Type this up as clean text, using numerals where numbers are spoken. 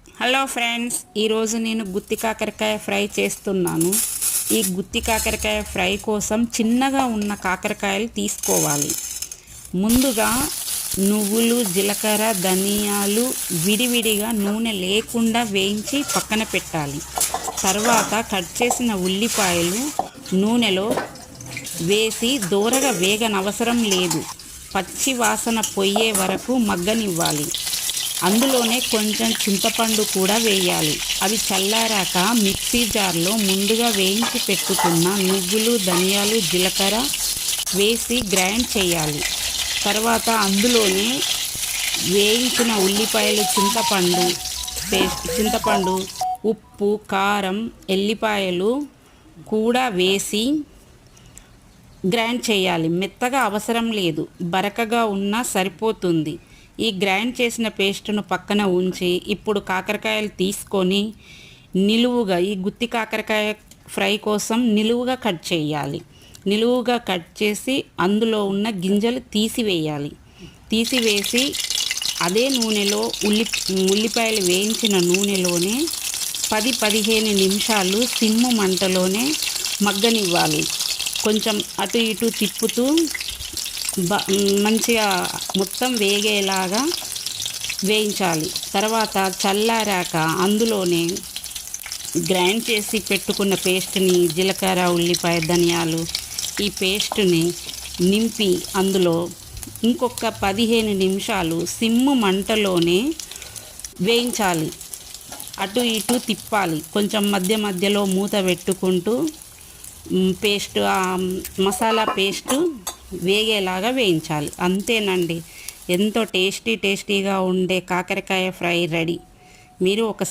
Hello friends, ఈరోజు నేను గుత్తి కాకరకాయ ఫ్రై చేస్తున్నాను. ఈ గుత్తి కాకరకాయ ఫ్రై కోసం చిన్నగా ఉన్న కాకరకాయలు తీసుకోవాలి. ముందుగా నువ్వులు, జీలకర్ర, ధనియాలు విడివిడిగా నూనె లేకుండా వేయించి పక్కన పెట్టాలి. తర్వాత కట్ చేసిన ఉల్లిపాయలు నూనెలో వేసి దోరగా వేగనవసరం లేదు. పచ్చి వాసన పోయే వరకు మగ్గనివ్వాలి. అందులోనే కొంచెం చింతపండు కూడా వేయాలి. అవి చల్లారాక మిక్సీ జార్లో ముందుగా వేయించి పెట్టుకున్న నువ్వులు, ధనియాలు, జీలకర్ర వేసి గ్రైండ్ చేయాలి. తర్వాత అందులోనే వేయించిన ఉల్లిపాయలు, చింతపండు, ఉప్పు, కారం, ఎల్లిపాయలు కూడా వేసి గ్రైండ్ చేయాలి. మెత్తగా అవసరం లేదు, బరకగా ఉన్నా సరిపోతుంది. ఈ గ్రైండ్ చేసిన పేస్టును పక్కన ఉంచి ఇప్పుడు కాకరకాయలు తీసుకొని నిలువుగా, ఈ గుత్తి కాకరకాయ ఫ్రై కోసం నిలువుగా కట్ చేయాలి. నిలువుగా కట్ చేసి అందులో ఉన్న గింజలు తీసివేసి అదే నూనెలో ఉల్లిపాయలు వేయించిన నూనెలోనే 10-15 నిమిషాలు సిమ్ము మంటలోనే మగ్గనివ్వాలి. కొంచెం అటు ఇటు తిప్పుతూ మంచిగా మొత్తం వేగేలాగా వేయించాలి. తర్వాత చల్లారాక అందులోనే గ్రైండ్ చేసి పెట్టుకున్న పేస్ట్ని, జీలకర్ర, ఉల్లిపాయ, ధనియాలు, ఈ పేస్ట్ని నింపి అందులో ఇంకొక 15 నిమిషాలు సిమ్ము మంటలోనే వేయించాలి. అటు ఇటు తిప్పాలి. కొంచెం మధ్యలో మూత పెట్టుకుంటూ మసాలా పేస్టు వేగేలాగా వేయించాలి. అంతేనండి, ఎంతో టేస్టీగా ఉండే కాకరకాయ ఫ్రై రెడీ. మీరు ఒకసారి